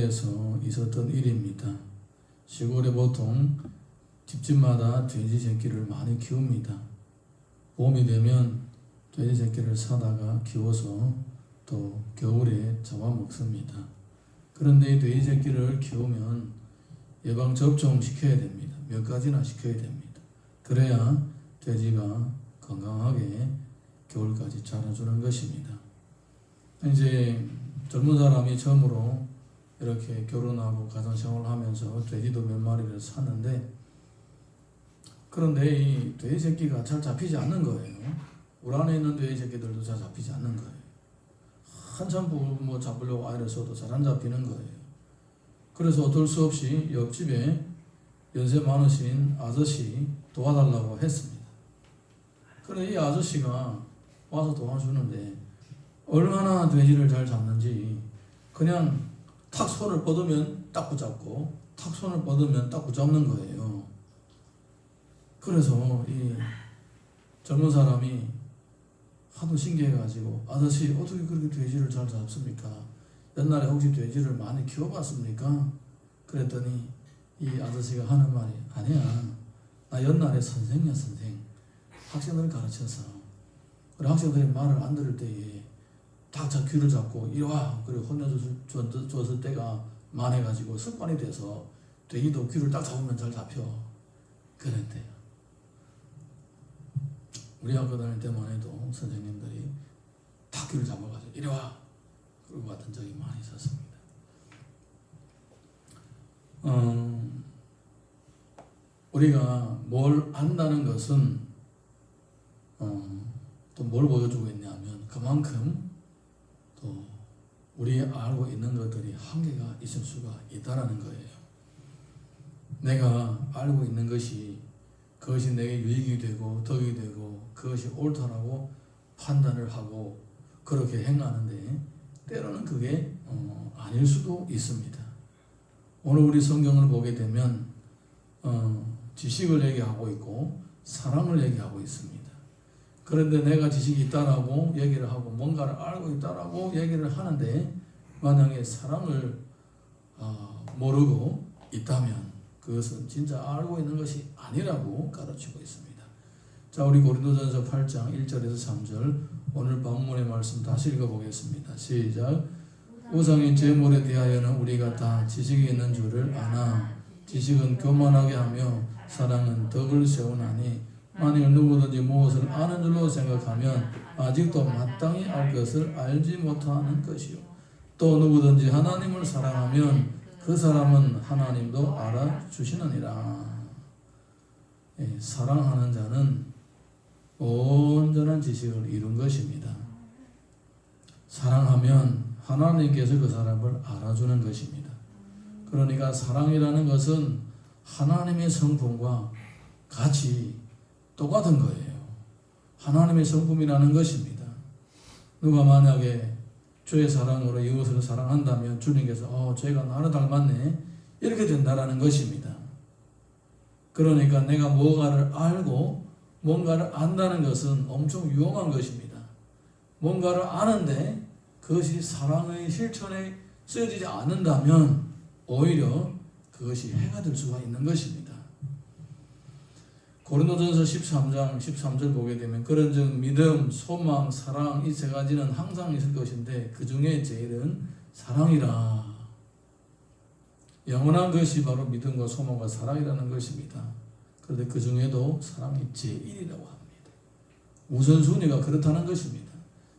시골에서 있었던 일입니다. 시골에 보통 집집마다 돼지 새끼를 많이 키웁니다. 봄이 되면 돼지 새끼를 사다가 키워서 또 겨울에 잡아먹습니다. 그런데 이 돼지 새끼를 키우면 예방 접종 시켜야 됩니다. 몇 가지나 시켜야 됩니다. 그래야 돼지가 건강하게 겨울까지 자라주는 것입니다. 이제 젊은 사람이 처음으로 이렇게 결혼하고 가정생활을 하면서 돼지도 몇 마리를 샀는데, 그런데 이 돼지 새끼가 잘 잡히지 않는 거예요. 울 안에 있는 돼지 새끼들도 잘 잡히지 않는 거예요. 한참 뭐 잡으려고 아이를 써도 잘 안 잡히는 거예요. 그래서 어쩔 수 없이 옆집에 연세 많으신 아저씨 도와달라고 했습니다. 그런데 이 아저씨가 와서 도와주는데 얼마나 돼지를 잘 잡는지, 그냥 탁 손을 뻗으면 딱 붙잡고 탁 손을 뻗으면 딱 붙잡는 거예요. 그래서 이 젊은 사람이 하도 신기해가지고, 아저씨 어떻게 그렇게 돼지를 잘 잡습니까? 옛날에 혹시 돼지를 많이 키워봤습니까? 그랬더니 이 아저씨가 하는 말이, 아니야, 나 옛날에 선생이야, 선생. 학생들을 가르쳐서. 그래, 학생들이 말을 안 들을 때에 딱 자 귀를 잡고 이리 와, 그리고 혼내줬을 때가 많아가지고 습관이 돼서 돼지도 귀를 딱 잡으면 잘 잡혀. 그랬대요. 우리 학교 다닐 때만 해도 선생님들이 딱 귀를 잡아가지고 이리 와, 그러고 갔던 적이 많이 있었습니다. 우리가 뭘 안다는 것은 또 뭘 보여주고 있냐면, 그만큼 또 우리 알고 있는 것들이 한계가 있을 수가 있다라는 거예요. 내가 알고 있는 것이 그것이 내게 유익이 되고 덕이 되고 그것이 옳다라고 판단을 하고 그렇게 행하는데, 때로는 그게 아닐 수도 있습니다. 오늘 우리 성경을 보게 되면 지식을 얘기하고 있고 사랑을 얘기하고 있습니다. 그런데 내가 지식이 있다라고 얘기를 하고 뭔가를 알고 있다라고 얘기를 하는데, 만약에 사랑을 모르고 있다면 그것은 진짜 알고 있는 것이 아니라고 가르치고 있습니다. 자, 우리 고린도전서 8장 1절에서 3절 오늘 본문의 말씀 다시 읽어보겠습니다. 시작. 우상의 제물에 대하여는 우리가 다 지식이 있는 줄을 아나 지식은 교만하게 하며 사랑은 덕을 세우나니, 만일 누구든지 무엇을 아는 줄로 생각하면 아직도 마땅히 알 것을 알지 못하는 것이요, 또 누구든지 하나님을 사랑하면 그 사람은 하나님도 알아주시느니라. 사랑하는 자는 온전한 지식을 이룬 것입니다. 사랑하면 하나님께서 그 사람을 알아주는 것입니다. 그러니까 사랑이라는 것은 하나님의 성품과 같이 똑같은 거예요. 하나님의 성품이라는 것입니다. 누가 만약에 주의 사랑으로 이웃을 사랑한다면 주님께서 쟤가 나를 닮았네, 이렇게 된다라는 것입니다. 그러니까 내가 뭔가를 알고 뭔가를 안다는 것은 엄청 유용한 것입니다. 뭔가를 아는데 그것이 사랑의 실천에 쓰여지지 않는다면 오히려 그것이 해가 될 수가 있는 것입니다. 고린도전서 13장 13절 보게 되면, 그런즉 믿음, 소망, 사랑 이 세 가지는 항상 있을 것인데 그 중에 제일은 사랑이라. 영원한 것이 바로 믿음과 소망과 사랑이라는 것입니다. 그런데 그 중에도 사랑이 제일이라고 합니다. 우선순위가 그렇다는 것입니다.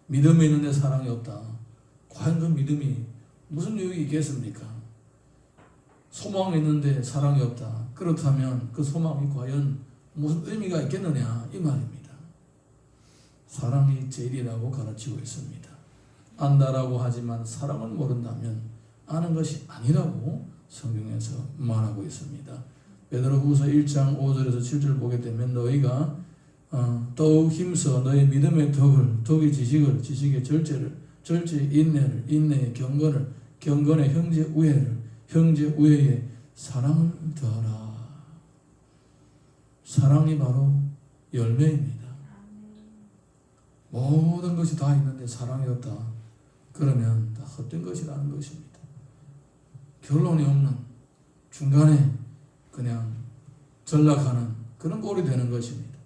믿음이 있는데 사랑이 없다. 과연 그 믿음이 무슨 유익이 있겠습니까? 소망이 있는데 사랑이 없다. 그렇다면 그 소망이 과연 무슨 의미가 있겠느냐, 이 말입니다. 사랑이 제일이라고 가르치고 있습니다. 안다라고 하지만 사랑을 모른다면 아는 것이 아니라고 성경에서 말하고 있습니다. 베드로후서 1장 5절에서 7절 보게 되면, 너희가 더욱 힘써 너희 믿음의 덕의 지식을, 지식의 절제를, 절제의 인내를, 인내의 경건을, 경건의 형제 우애를, 형제 우애의 사랑을 더하라. 사랑이 바로 열매입니다. 모든 것이 다 있는데 사랑이 없다. 그러면 다 헛된 것이라는 것입니다. 결론이 없는 중간에 그냥 전락하는 그런 꼴이 되는 것입니다.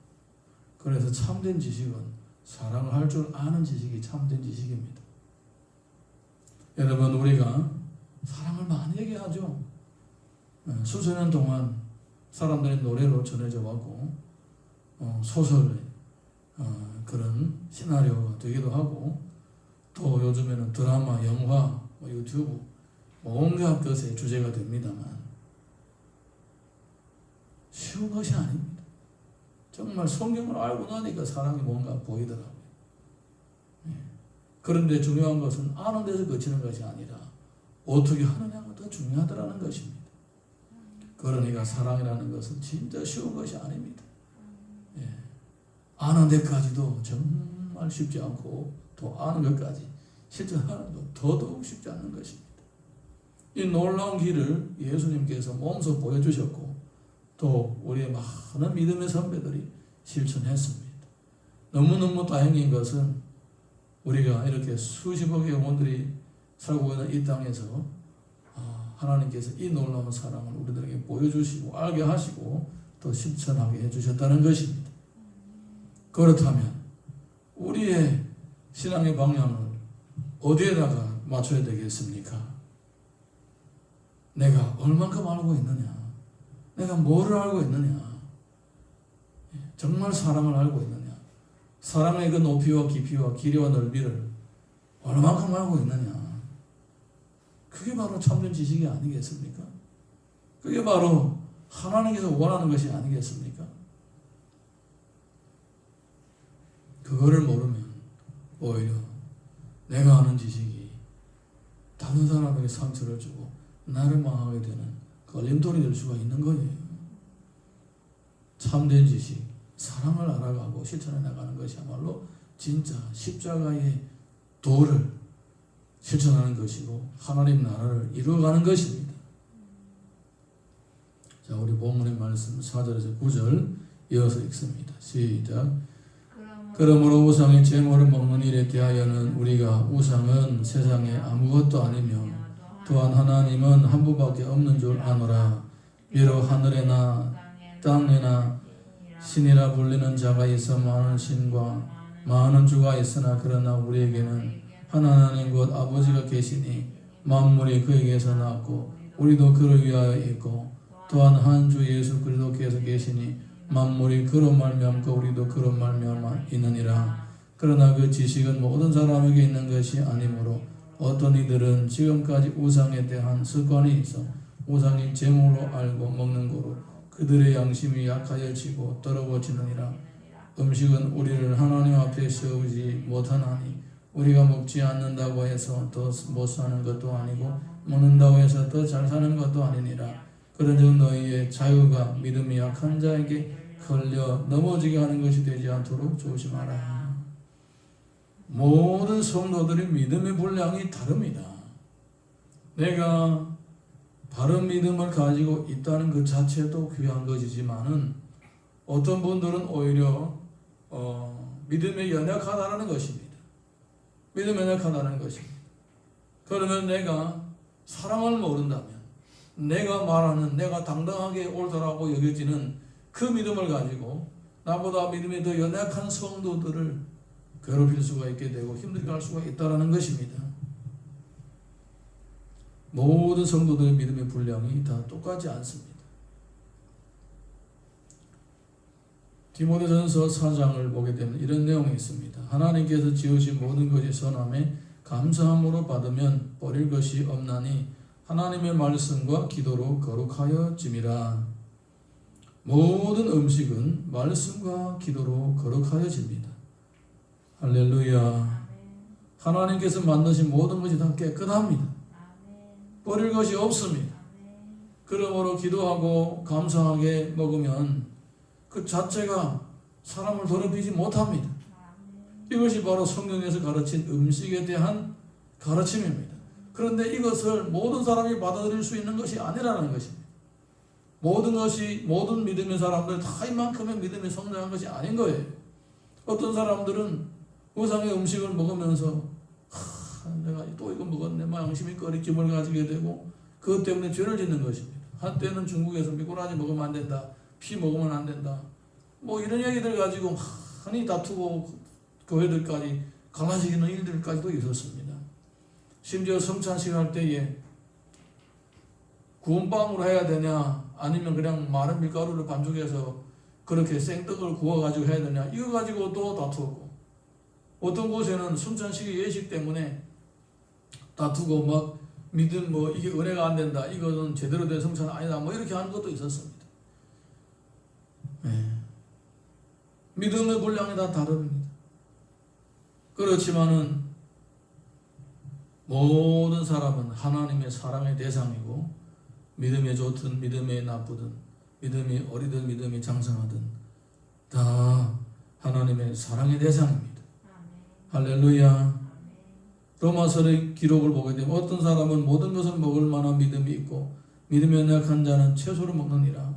그래서 참된 지식은 사랑을 할 줄 아는 지식이 참된 지식입니다. 여러분, 우리가 사랑을 많이 얘기하죠. 수천 년 동안 사람들이 노래로 전해져 왔고 소설 그런 시나리오가 되기도 하고 또 요즘에는 드라마, 영화, 유튜브 온갖 것의 주제가 됩니다만 쉬운 것이 아닙니다. 정말 성경을 알고 나니까 사랑이 뭔가 보이더라고요. 그런데 중요한 것은 아는 데서 그치는 것이 아니라 어떻게 하느냐가 더 중요하더라는 것입니다. 그러니까 사랑이라는 것은 진짜 쉬운 것이 아닙니다. 아는 데까지도 정말 쉽지 않고 또 아는 것까지 실천하는 것 더더욱 쉽지 않은 것입니다. 이 놀라운 길을 예수님께서 몸소 보여주셨고 또 우리의 많은 믿음의 선배들이 실천했습니다. 너무너무 다행인 것은 우리가 이렇게 수십억의 영혼들이 살고 있는 이 땅에서 하나님께서 이 놀라운 사랑을 우리들에게 보여주시고 알게 하시고 또 실천하게 해주셨다는 것입니다. 그렇다면 우리의 신앙의 방향을 어디에다가 맞춰야 되겠습니까? 내가 얼만큼 알고 있느냐? 내가 뭐를 알고 있느냐? 정말 사랑을 알고 있느냐? 사랑의 그 높이와 깊이와 길이와 넓이를 얼만큼 알고 있느냐? 그게 바로 참된 지식이 아니겠습니까? 그게 바로 하나님께서 원하는 것이 아니겠습니까? 그거를 모르면 오히려 내가 아는 지식이 다른 사람에게 상처를 주고 나를 망하게 되는 걸림돌이 될 수가 있는 거예요. 참된 지식, 사랑을 알아가고 실천해 나가는 것이야말로 진짜 십자가의 도를 실천하는 것이고 하나님 나라를 이루어가는 것입니다. 자, 우리 본문의 말씀 4절에서 9절 이어서 읽습니다. 시작. 그러므로 우상의 제물을 먹는 일에 대하여는 우리가 우상은 세상에 아무것도 아니며 또한 하나님은 한 분밖에 없는 줄 아노라. 비록 하늘에나 땅에나 신이라 불리는 자가 있어 많은 신과 많은 주가 있으나 그러나 우리에게는 한 하나님 곧 아버지가 계시니 만물이 그에게서 났고 우리도 그를 위하여 있고 또한 한 주 예수 그리스도께서 계시니 만물이 그로 말미암고 우리도 그로 말미암아 있느니라. 그러나 그 지식은 모든 사람에게 있는 것이 아니므로 어떤 이들은 지금까지 우상에 대한 습관이 있어 우상이 제물로 알고 먹는 고로 그들의 양심이 약하여지고 더러워지느니라. 음식은 우리를 하나님 앞에 세우지 못하나니 우리가 먹지 않는다고 해서 더 못 사는 것도 아니고 먹는다고 해서 더 잘 사는 것도 아니니라. 그런즉 너희의 자유가 믿음이 약한 자에게 걸려 넘어지게 하는 것이 되지 않도록 조심하라. 모든 성도들의 믿음의 분량이 다릅니다. 내가 바른 믿음을 가지고 있다는 것 자체도 귀한 것이지만은 어떤 분들은 오히려 믿음에 연약하다는 것입니다. 믿음에 연약하다는 것입니다. 그러면 내가 사랑을 모른다면 내가 말하는 내가 당당하게 옳다라고 여겨지는 그 믿음을 가지고 나보다 믿음이 더 연약한 성도들을 괴롭힐 수가 있게 되고 힘들게 할 수가 있다는 것입니다. 모든 성도들의 믿음의 분량이 다 똑같지 않습니다. 디모데전서 4장을 보게 되면 이런 내용이 있습니다. 하나님께서 지으신 모든 것이 선함에 감사함으로 받으면 버릴 것이 없나니 하나님의 말씀과 기도로 거룩하여짐이라. 모든 음식은 말씀과 기도로 거룩하여집니다. 할렐루야. 하나님께서 만드신 모든 것이 다 깨끗합니다. 버릴 것이 없습니다. 그러므로 기도하고 감사하게 먹으면 그 자체가 사람을 더럽히지 못합니다. 이것이 바로 성경에서 가르친 음식에 대한 가르침입니다. 그런데 이것을 모든 사람이 받아들일 수 있는 것이 아니라는 것입니다. 모든 믿음의 사람들 다 이만큼의 믿음이 성장한 것이 아닌 거예요. 어떤 사람들은 우상의 음식을 먹으면서 내가 또 이거 먹었네, 양심이 꺼리낌을 가지게 되고 그것 때문에 죄를 짓는 것입니다. 한때는 중국에서 미꾸라지 먹으면 안 된다, 피 먹으면 안 된다, 뭐 이런 얘기들 가지고 많이 다투고 교회들까지 갈라지는 일들까지도 있었습니다. 심지어 성찬식 할 때에 구운 빵으로 해야 되냐 아니면 그냥 마른 밀가루를 반죽해서 그렇게 생떡을 구워가지고 해야 되냐, 이거 가지고 또 다투었고, 어떤 곳에는 성찬식의 예식 때문에 다투고 막 믿음 뭐 이게 은혜가 안 된다, 이거는 제대로 된 성찬 아니다, 뭐 이렇게 하는 것도 있었습니다. 네. 믿음의 분량이 다 다릅니다. 그렇지만은 모든 사람은 하나님의 사랑의 대상이고, 믿음이 좋든 믿음이 나쁘든 믿음이 어리든 믿음이 장성하든 다 하나님의 사랑의 대상입니다. 할렐루야. 로마서의 기록을 보게 되면 어떤 사람은 모든 것을 먹을 만한 믿음이 있고 믿음이 연약한 자는 채소를 먹느니라,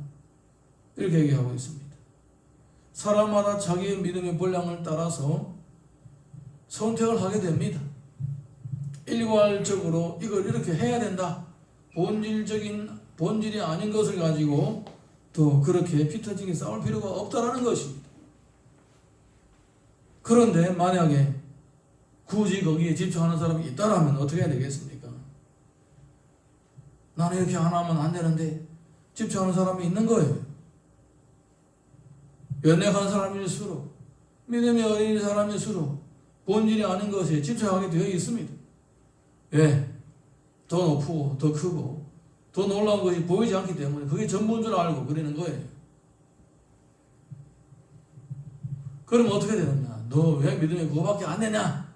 이렇게 얘기하고 있습니다. 사람마다 자기의 믿음의 분량을 따라서 선택을 하게 됩니다. 일괄적으로 이걸 이렇게 해야 된다, 본질이 아닌 것을 가지고 또 그렇게 피 터지게 싸울 필요가 없다라는 것입니다. 그런데 만약에 굳이 거기에 집중하는 사람이 있다라면 어떻게 해야 되겠습니까? 나는 이렇게 안 하면 안 되는데 집중하는 사람이 있는 거예요. 연약한 사람일수록, 믿음이 어린 사람일수록 본질이 아닌 것에 집중하게 되어 있습니다. 왜? 더 높고 더 크고 더 놀라운 것이 보이지 않기 때문에 그게 전부인 줄 알고 그러는 거예요. 그럼 어떻게 되느냐? 너 왜 믿음이 그거밖에 안 되냐?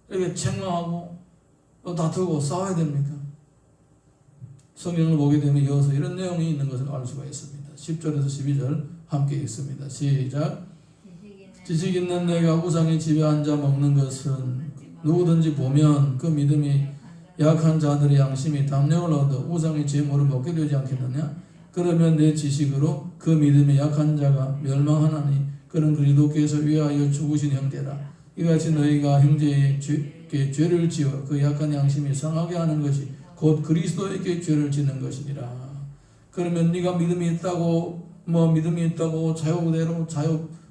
이렇게 책망하고 또 다투고 싸워야 됩니까? 성경을 보게 되면 이어서 이런 내용이 있는 것을 알 수가 있습니다. 10절에서 12절 함께 읽습니다. 시작. 지식 있는 내가 우상의 집에 앉아 먹는 것은 누구든지 보면 그 믿음이 약한 자들의 양심이 담력을 얻어 우상의 제물을 먹게 되지 않겠느냐? 그러면 내 지식으로 그 믿음이 약한 자가 멸망하나니 그는 그리스도께서 위하여 죽으신 형제라. 이같이 너희가 형제에게 죄를 지어 그 약한 양심이 상하게 하는 것이 곧 그리스도에게 죄를 짓는 것이니라. 그러면 네가 믿음이 있다고 자유대로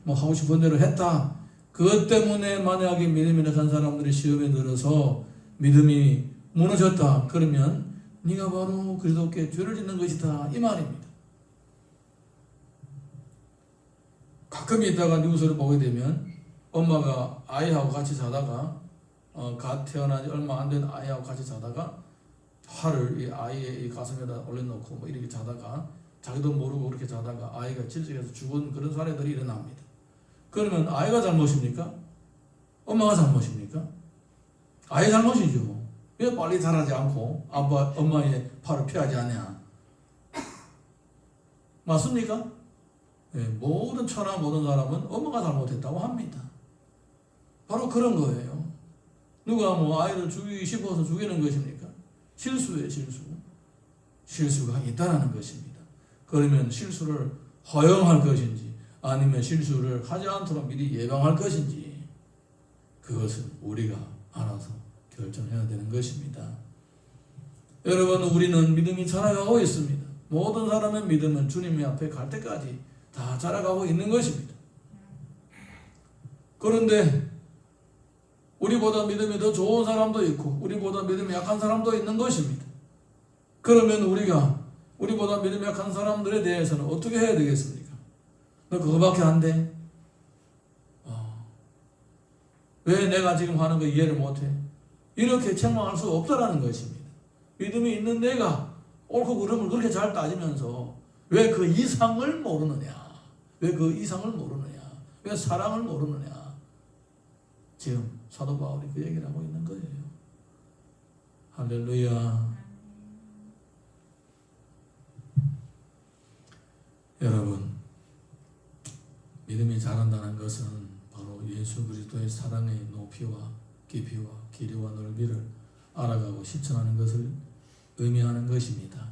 뭐 하고 싶은 대로 했다. 그것 때문에 만약에 믿음이 약한 사람들이 시험에 들어서 믿음이 무너졌다. 그러면 네가 바로 그리스도께 죄를 짓는 것이다, 이 말입니다. 가끔 있다가 뉴스를 보게 되면 엄마가 아이하고 같이 자다가 갓 태어난 지 얼마 안 된 아이하고 같이 자다가 팔을 이 아이의 이 가슴에다 올려놓고 뭐 이렇게 자다가 자기도 모르고 그렇게 자다가 아이가 질식해서 죽은 그런 사례들이 일어납니다. 그러면 아이가 잘못입니까? 엄마가 잘못입니까? 아이 잘못이죠. 왜 빨리 자라지 않고 엄마의 팔을 피하지 않냐? 맞습니까? 네, 모든 천하 모든 사람은 엄마가 잘못했다고 합니다. 바로 그런 거예요. 누가 뭐 아이를 죽이기 싶어서 죽이는 것입니까? 실수예요, 실수. 실수가 있다는 것입니다. 그러면 실수를 허용할 것인지 아니면 실수를 하지 않도록 미리 예방할 것인지, 그것은 우리가 알아서 결정해야 되는 것입니다. 여러분, 우리는 믿음이 자라가고 있습니다. 모든 사람의 믿음은 주님 앞에 갈 때까지 다 자라가고 있는 것입니다. 그런데 우리보다 믿음이 더 좋은 사람도 있고 우리보다 믿음이 약한 사람도 있는 것입니다. 그러면 우리보다 믿음이 약한 사람들에 대해서는 어떻게 해야 되겠습니까? 너 그거밖에 안 돼? 왜 내가 지금 하는 거 이해를 못해? 이렇게 책망할 수 없다라는 것입니다. 믿음이 있는 내가 옳고 그름을 그렇게 잘 따지면서 왜 그 이상을 모르느냐? 왜 그 이상을 모르느냐? 왜 사랑을 모르느냐? 지금 사도 바울이 그 얘기를 하고 있는 거예요. 할렐루야. 여러분, 믿음이 자란다는 것은 바로 예수 그리스도의 사랑의 높이와 깊이와 길이와 넓이를 알아가고 실천하는 것을 의미하는 것입니다.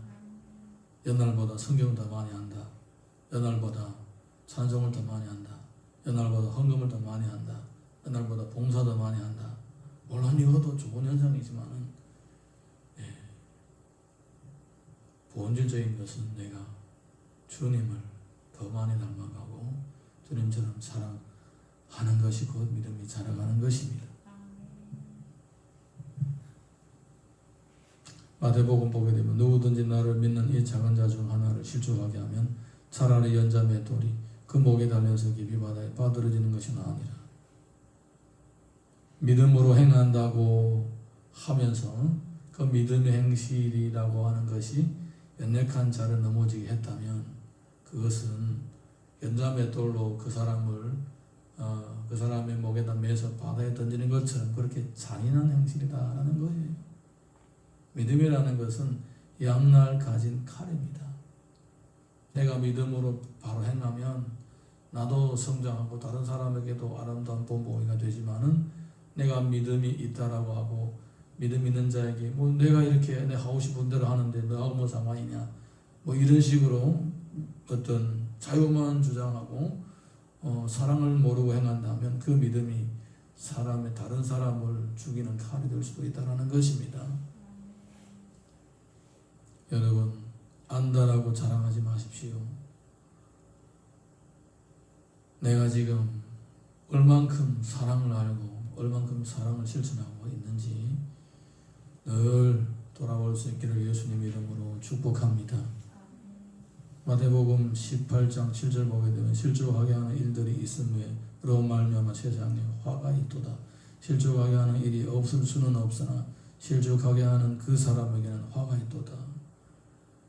옛날보다 성경을 더 많이 한다. 옛날보다 찬송을 더 많이 한다. 옛날보다 헌금을 더 많이 한다. 옛날보다 봉사 더 많이 한다. 물론 이것도 좋은 현상이지만은 본질적인 것은 내가 주님을 더 많이 닮아가고 주님처럼 사랑하는 것이 곧 믿음이 자라가는 것입니다. 마태복음 보게 되면 누구든지 나를 믿는 이 작은 자 중 하나를 실족하게 하면 차라리 연자 맷돌이 그 목에 달려서 깊이 바다에 빠뜨려지는 것이 나으니라. 믿음으로 행한다고 하면서 그 믿음의 행실이라고 하는 것이 연약한 자를 넘어지게 했다면 그것은 연자 맷돌로 그 사람을 그 사람의 목에다 매서 바다에 던지는 것처럼 그렇게 잔인한 행실이다라는 거예요. 믿음이라는 것은 양날 가진 칼입니다. 내가 믿음으로 바로 행하면 나도 성장하고 다른 사람에게도 아름다운 본보기가 되지만은 내가 믿음이 있다라고 하고 믿음 있는 자에게 뭐 내가 이렇게 내 하고 싶은 대로 하는데 너하고 뭐 상관이냐 뭐 이런 식으로 어떤 자유만 주장하고 사랑을 모르고 행한다면 그 믿음이 다른 사람을 죽이는 칼이 될 수도 있다는 것입니다. 여러분 안다라고 자랑하지 마십시오. 내가 지금 얼만큼 사랑을 알고 얼만큼 사랑을 실천하고 있는지 늘 돌아올 수 있기를 예수님 이름으로 축복합니다. 마태복음 18장 7절 보게 되면 실족하게 하는 일들이 있음으로 말미암아 세상에 화가 있도다. 실족하게 하는 일이 없을 수는 없으나 실족하게 하는 그 사람에게는 화가 있도다.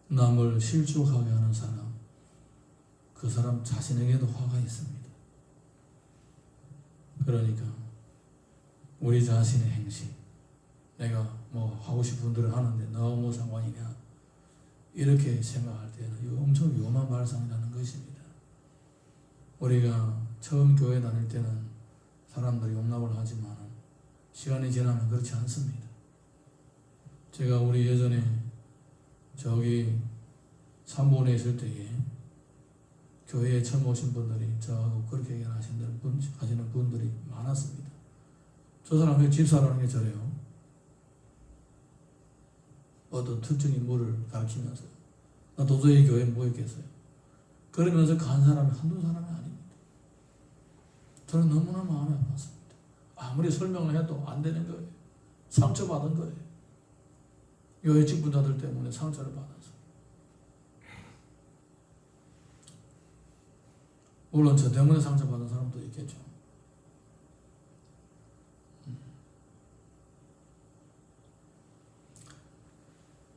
남을 실족하게 하는 사람, 그 사람 자신에게도 화가 있습니다. 그러니까 우리 자신의 행실, 내가 뭐 하고 싶은 대로 하는데 너무 뭐 상관이냐 이렇게 생각할 때는 이거 엄청 위험한 발상이라는 것입니다. 우리가 처음 교회 다닐 때는 사람들이 용납을 하지만 시간이 지나면 그렇지 않습니다. 제가 우리 예전에 저기 삼본에 있을 때에 교회에 처음 오신 분들이 저하고 그렇게 하시는 분들이 많았습니다. 저 사람이 집사라는 게 저래요. 어떤 특정인 물을 가르치면서 나 도저히 교회에 못 있겠어요. 그러면서 간 사람이 한두 사람이 아닙니다. 저는 너무나 마음이 아팠습니다. 아무리 설명을 해도 안 되는 거예요. 상처받은 거예요. 교회 직분자들 때문에 상처를 받아서. 물론 저 때문에 상처받은 사람도 있겠죠.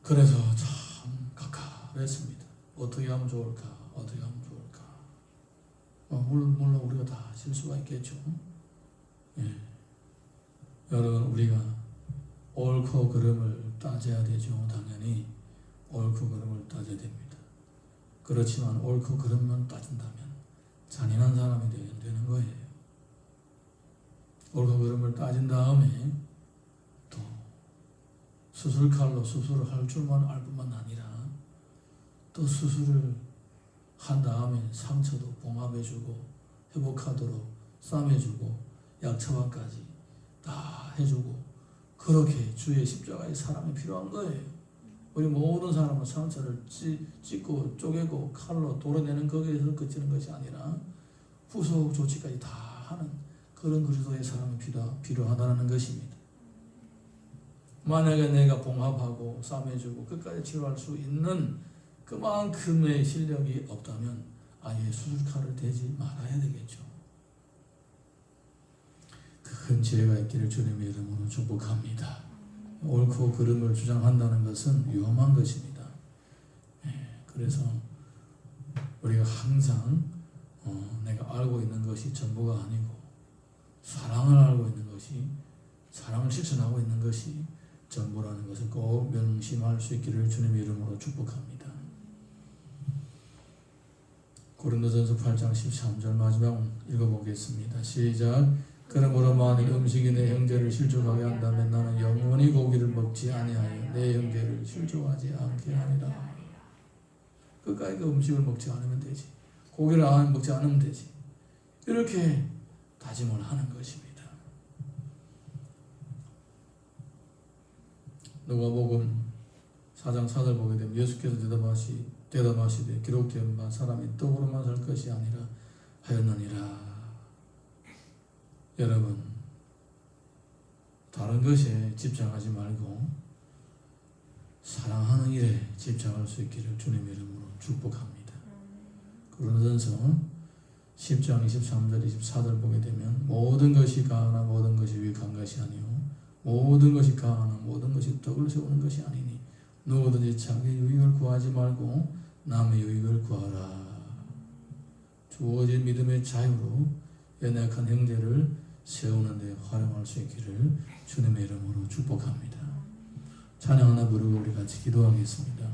그래서 참 갑갑했습니다. 어떻게 하면 좋을까? 어떻게 하면 좋을까? 물론 우리가 다 실수가 있겠죠. 예. 여러분 우리가 옳고 그름을 따져야 되죠. 당연히 옳고 그름을 따져야 됩니다. 그렇지만 옳고 그름만 따진다면 잔인한 사람이 되는 거예요. 옳고 그름을 따진 다음에 또 수술칼로 수술을 할 줄만 알 뿐만 아니라 또 수술을 한 다음에 상처도 봉합해주고 회복하도록 싸매주고 약 처방까지 다 해주고 그렇게 주의 십자가의 사랑이 필요한 거예요. 우리 모든 사람은 상처를 찢고 쪼개고 칼로 도려내는 거기에서 그치는 것이 아니라 후속 조치까지 다 하는 그런 그리스도의 사랑이 필요하다는 것입니다. 만약에 내가 봉합하고 싸매주고 끝까지 치료할 수 있는 그만큼의 실력이 없다면 아예 수술칼을 대지 말아야 되겠죠. 큰 지혜가 있기를 주님의 이름으로 축복합니다. 옳고 그름을 주장한다는 것은 위험한 것입니다. 그래서 우리가 항상 내가 알고 있는 것이 전부가 아니고 사랑을 알고 있는 것이 사랑을 실천하고 있는 것이 전부라는 것을 꼭 명심할 수 있기를 주님의 이름으로 축복합니다. 고린도전서 8장 13절 마지막 읽어보겠습니다. 시작. 그러므로 만일 음식이 내 형제를 실족하게 한다면 나는 영원히 고기를 먹지 아니하여 내 형제를 실족하지 않게 하리라. 끝까지 그 음식을 먹지 않으면 되지. 고기를 먹지 않으면 되지. 이렇게 다짐을 하는 것입니다. 누가복음 4장 4절 보게 되면 예수께서 대답하시되 기록된 바 사람이 떡으로만 살 것이 아니라 하였느니라. 여러분, 다른 것에 집착하지 말고 사랑하는 일에 집착할 수 있기를 주님의 이름으로 축복합니다. 고린도전서 10장 23절 24절 보게 되면 모든 것이 가하나 모든 것이 유익한 것이 아니요 모든 것이 가하나 모든 것이 덕을 세우는 것이 아니니 누구든지 자기 유익을 구하지 말고 남의 유익을 구하라. 주어진 믿음의 자유로 연약한 형제를 세우는 데 활용할 수 있기를 주님의 이름으로 축복합니다. 찬양 하나 부르고 우리 같이 기도하겠습니다.